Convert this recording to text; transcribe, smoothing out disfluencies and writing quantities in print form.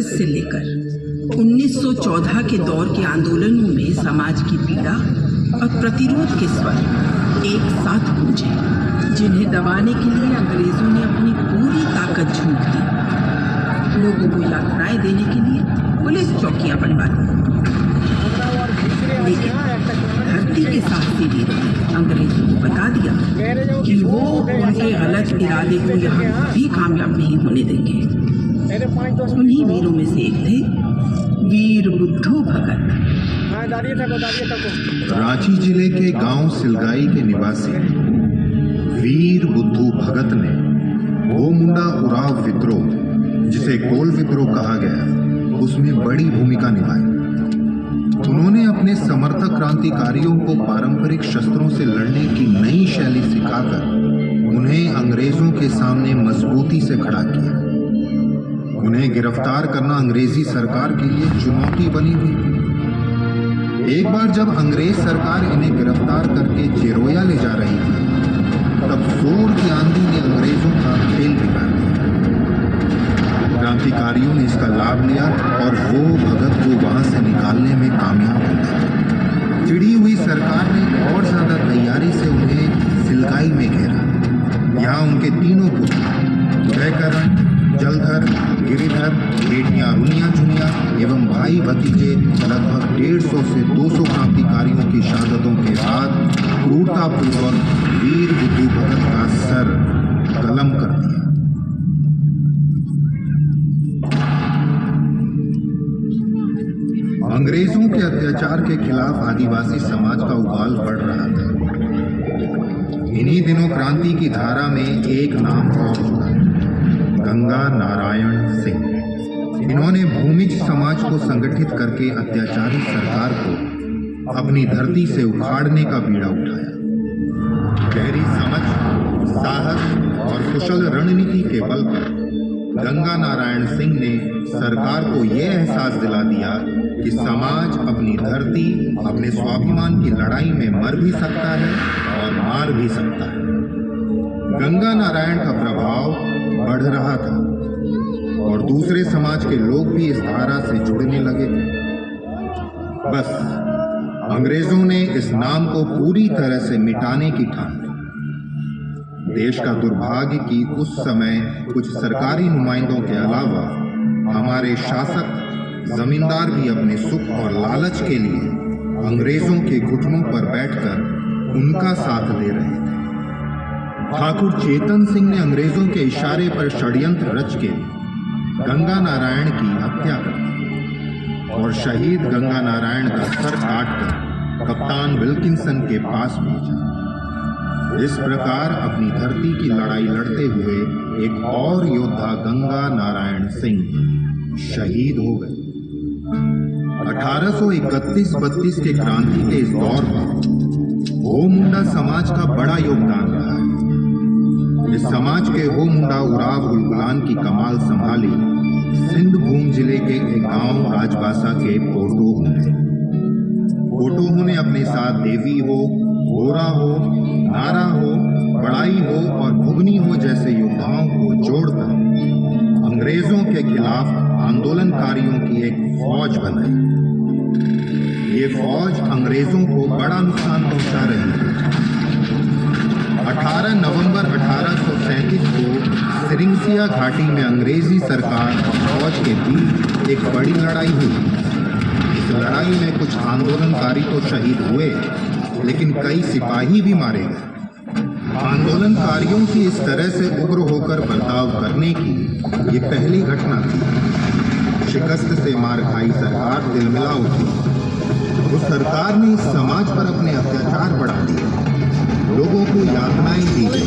1932 से लेकर 1914 के दौर के आंदोलनों में समाज की पीड़ा और प्रतिरोध के स्वर एक साथ गूंजे, जिन्हें दबाने के लिए अंग्रेजों ने अपनी पूरी ताकत झोंक दी। लोगों को यातनाएं देने के लिए पुलिस चौकियां बनवा दी, लेकिन धरती के साहसी वीरों ने अंग्रेजों को बता दिया कि वो उनके गलत इरादे को यहाँ भी कामयाब नहीं होने देंगे। उन्हीं वीरों में से एक थे वीर बुद्धू भगत। रांची जिले के गांव सिलगाई के निवासी वीर बुद्धू भगत ने गोमुंडा उराव विद्रोह, जिसे कोल विद्रोह कहा गया, उसमें बड़ी भूमिका निभाई। उन्होंने अपने समर्थक क्रांतिकारियों को पारंपरिक शस्त्रों से लड़ने की नई शैली सिखाकर उन्हें अंग्रेजों के सामने मजबूती से खड़ा किया। उन्हें गिरफ्तार करना अंग्रेजी सरकार के लिए चुनौती बनी हुई थी। एक बार जब अंग्रेज सरकार इन्हें गिरफ्तार करके चिरोया ले जा रही थी, तब सूर की आंधी ने अंग्रेजों का खेल बिगाड़ दिया। क्रांतिकारियों ने इसका लाभ लिया और वो भगत को वहां से निकालने में कामयाब हो गए। चिड़ी हुई सरकार ने और ज्यादा तैयारी से उन्हें सिलगाई में घेरा। यहाँ उनके तीनों पुत्र उदयकरण, जलधर, गिरिधर, बेटियां रुनिया झुनिया एवं भाई भतीजे लगभग 150 से 200 क्रांतिकारियों की शहादतों के बाद क्रूरतापूर्वक वीर बुद्धू भगत का सर कलम कर दिया। अंग्रेजों के अत्याचार के खिलाफ आदिवासी समाज का उबाल बढ़ रहा था। इन्हीं दिनों क्रांति की धारा में एक नाम और जुड़ा, गंगा नारायण सिंह। इन्होंने भूमिज समाज को संगठित करके अत्याचारी सरकार को अपनी धरती से उखाड़ने का बीड़ा उठाया। गहरी समझ, साहस और कुशल रणनीति के बल पर गंगा नारायण सिंह ने सरकार को यह एहसास दिला दिया कि समाज अपनी धरती, अपने स्वाभिमान की लड़ाई में मर भी सकता है और मार भी सकता है। गंगा नारायण का प्रभाव बढ़ रहा था और दूसरे समाज के लोग भी इस धारा से जुड़ने लगे थे। बस अंग्रेजों ने इस नाम को पूरी तरह से मिटाने की ठान ली। देश का दुर्भाग्य कि उस समय कुछ सरकारी नुमाइंदों के अलावा हमारे शासक जमींदार भी अपने सुख और लालच के लिए अंग्रेजों के घुटनों पर बैठकर उनका साथ दे रहे थे। ठाकुर चेतन सिंह ने अंग्रेजों के इशारे पर षड्यंत्र रच के गंगा नारायण की हत्या कर दी और शहीद गंगा नारायण का सर काटकर कप्तान विल्किंसन के पास भेजा। इस प्रकार अपनी धरती की लड़ाई लड़ते हुए एक और योद्धा गंगा नारायण सिंह शहीद हो गए। 1831-32 के क्रांति के इस दौर में गोमुंडा समाज का बड़ा योगदान रहा है। इस समाज के गोमुंडा उराव उलगुलान की कमाल संभाली सिंधभूम जिले के एक गांव राजबासा के पोटोह ने। पोटोह ने अपने साथ देवी हो, गोरा हो, नारा हो, बड़ाई हो और भुगनी हो जैसे योद्धाओं को जोड़कर अंग्रेजों के खिलाफ आंदोलनकारियों की एक फौज बनाई। ये फौज अंग्रेजों को बड़ा नुकसान पहुंचा रही थी। 18 नवंबर 1837 को सिरिंसिया घाटी में अंग्रेजी सरकार और फौज के बीच एक बड़ी लड़ाई हुई। इस लड़ाई में कुछ आंदोलनकारी तो शहीद हुए, लेकिन कई सिपाही भी मारे गए। आंदोलनकारियों की इस तरह से उग्र होकर बर्ताव करने की ये पहली घटना थी। शिकस्त से मार खाई सरकार तिलमिला उठी। उस सरकार ने समाज पर अपने अत्याचार बढ़ा दिए, लोगों को यातनाएं दी गई।